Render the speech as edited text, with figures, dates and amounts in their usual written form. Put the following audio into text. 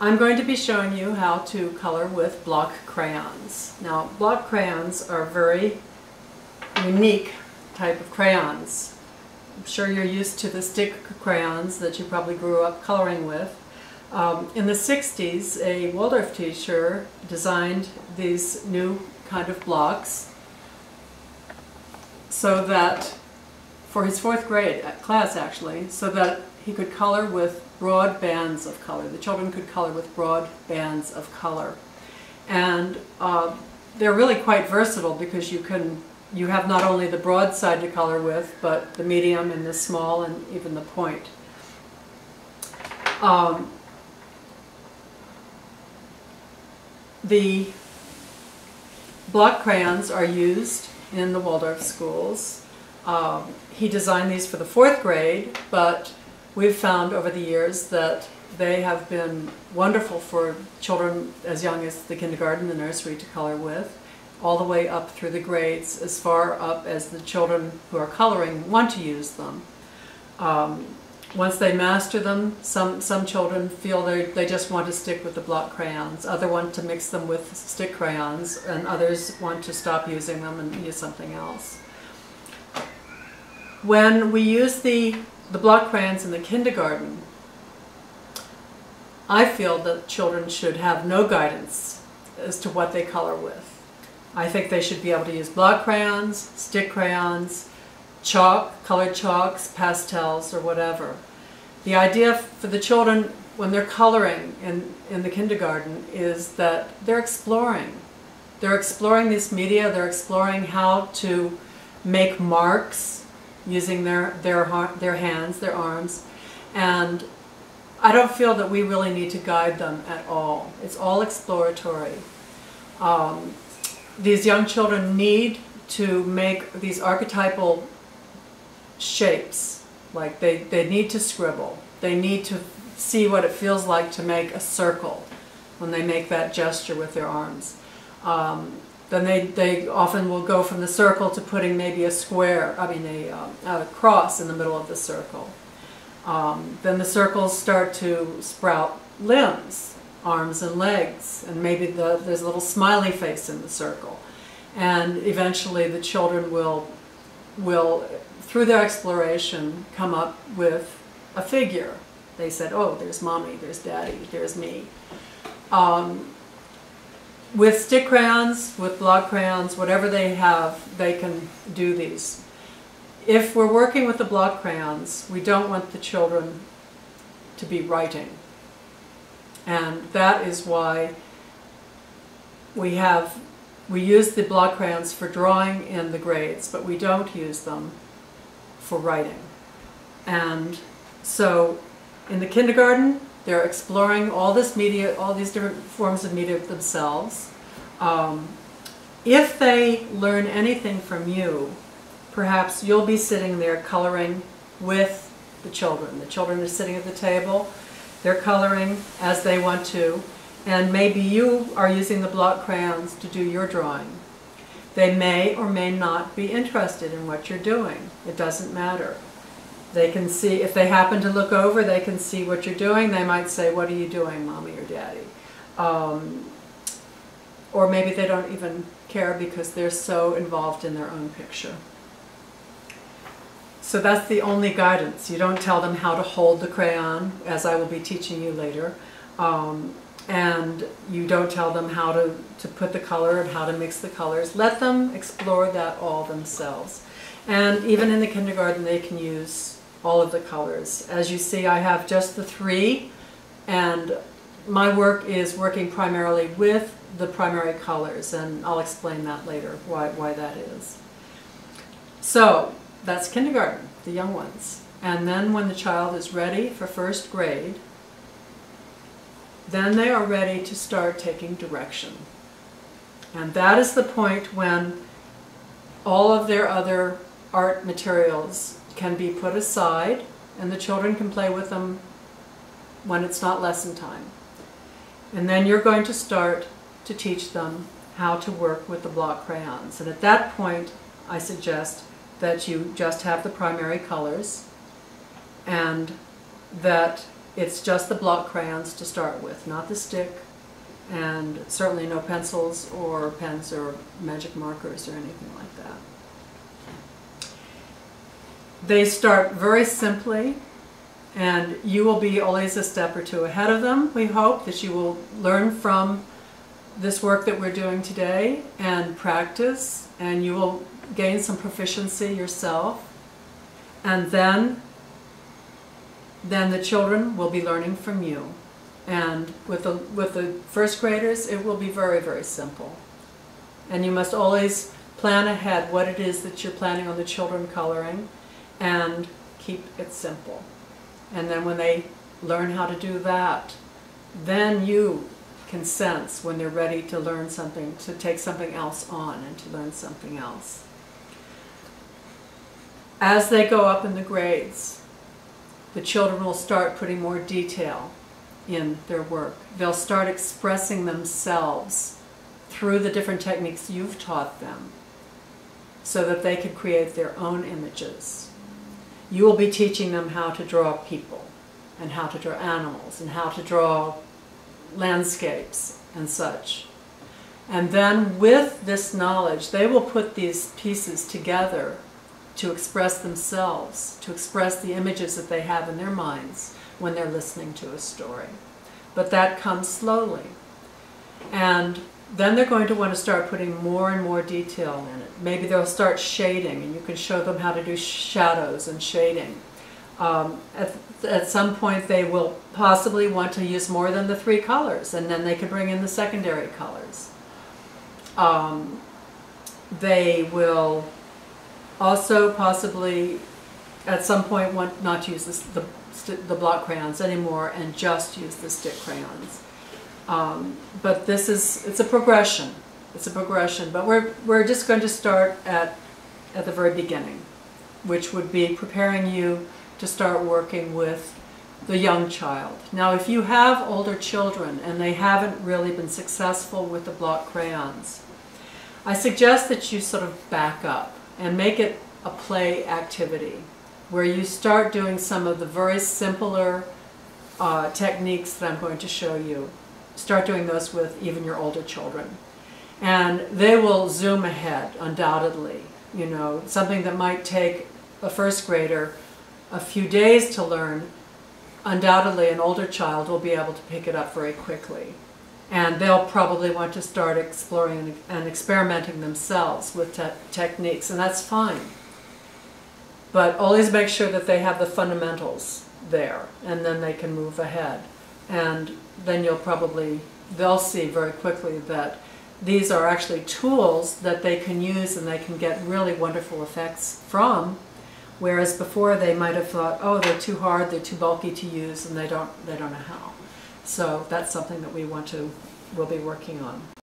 I'm going to be showing you how to color with block crayons. Now, block crayons are a very unique type of crayons. I'm sure you're used to the stick crayons that you probably grew up coloring with. In the 60s, a Waldorf teacher designed these new kind of blocks so that, for his 4th grade class actually, so that he could color with broad bands of color. The children could color with broad bands of color. And they're really quite versatile because you have not only the broad side to color with, but the medium and the small and even the point. The block crayons are used in the Waldorf schools. He designed these for the 4th grade, but we've found over the years that they have been wonderful for children as young as the kindergarten, the nursery to color with, all the way up through the grades, as far up as the children who are coloring want to use them. Once they master them, some children feel they just want to stick with the block crayons. Others want to mix them with stick crayons, and others want to stop using them and use something else. When we use the block crayons in the kindergarten, I feel that children should have no guidance as to what they color with. I think they should be able to use block crayons, stick crayons, chalk, colored chalks, pastels, or whatever. The idea for the children when they're coloring in the kindergarten is that they're exploring. They're exploring this media, they're exploring how to make marks using their hands, their arms, and I don't feel that we really need to guide them at all. It's all exploratory. These young children need to make these archetypal shapes. Like they need to scribble. They need to see what it feels like to make a circle when they make that gesture with their arms. Then they often will go from the circle to putting maybe a square, a cross in the middle of the circle. Then the circles start to sprout limbs, arms and legs, and maybe there's a little smiley face in the circle. And eventually the children will, through their exploration, come up with a figure. They said, oh, there's mommy, there's daddy, there's me. With stick crayons, with block crayons, whatever they have, they can do these. If we're working with the block crayons, we don't want the children to be writing. And that is why we use the block crayons for drawing in the grades, but we don't use them for writing. And so in the kindergarten, they're exploring all this media, all these different forms of media themselves. If they learn anything from you, perhaps you'll be sitting there coloring with the children. The children are sitting at the table, they're coloring as they want to, and maybe you are using the block crayons to do your drawing. They may or may not be interested in what you're doing. It doesn't matter. They can see, if they happen to look over, they can see what you're doing. They might say, what are you doing, mommy or daddy? Or maybe they don't even care because they're so involved in their own picture. So that's the only guidance. You don't tell them how to hold the crayon, as I will be teaching you later. And you don't tell them how to put the color and how to mix the colors. Let them explore that all themselves. And even in the kindergarten, they can use all of the colors. As you see, I have just the 3, and my work is working primarily with the primary colors, and I'll explain that later, why that is. So that's kindergarten, the young ones. And then when the child is ready for 1st grade, then they are ready to start taking direction. And that is the point when all of their other art materials can be put aside and the children can play with them when it's not lesson time. And then you're going to start to teach them how to work with the block crayons. And at that point, I suggest that you just have the primary colors and that It's just the block crayons to start with, not the stick, and certainly no pencils or pens or magic markers or anything like that. They start very simply, and you will be always a step or two ahead of them. We hope that you will learn from this work that we're doing today and practice, and you will gain some proficiency yourself. And then the children will be learning from you. And with the first graders, it will be very, very simple. And you must always plan ahead what it is that you're planning on the children coloring and keep it simple. And then when they learn how to do that, then you can sense when they're ready to learn something, to take something else on and to learn something else. As they go up in the grades, the children will start putting more detail in their work. They'll start expressing themselves through the different techniques you've taught them so that they can create their own images. You will be teaching them how to draw people and how to draw animals and how to draw landscapes and such. And then with this knowledge, they will put these pieces together to express themselves, to express the images that they have in their minds when they're listening to a story. But that comes slowly. And then they're going to want to start putting more and more detail in it. Maybe they'll start shading, and you can show them how to do shadows and shading. At some point they will possibly want to use more than the 3 colors, and then they can bring in the secondary colors. They will also possibly at some point want not to use the block crayons anymore and just use the stick crayons. But it's a progression. It's a progression. But we're just going to start at the very beginning, which would be preparing you to start working with the young child. Now, if you have older children and they haven't really been successful with the block crayons, I suggest that you sort of back up and make it a play activity where you start doing some of the very simpler techniques that I'm going to show you. Start doing those with even your older children. And they will zoom ahead, undoubtedly. You know, something that might take a first grader a few days to learn, undoubtedly an older child will be able to pick it up very quickly. And they'll probably want to start exploring and experimenting themselves with techniques, and that's fine. But always make sure that they have the fundamentals there, and then they can move ahead. And then they'll see very quickly that these are actually tools that they can use and they can get really wonderful effects from, whereas before they might have thought, oh, they're too hard, they're too bulky to use, and they don't know how. So that's something that we'll be working on.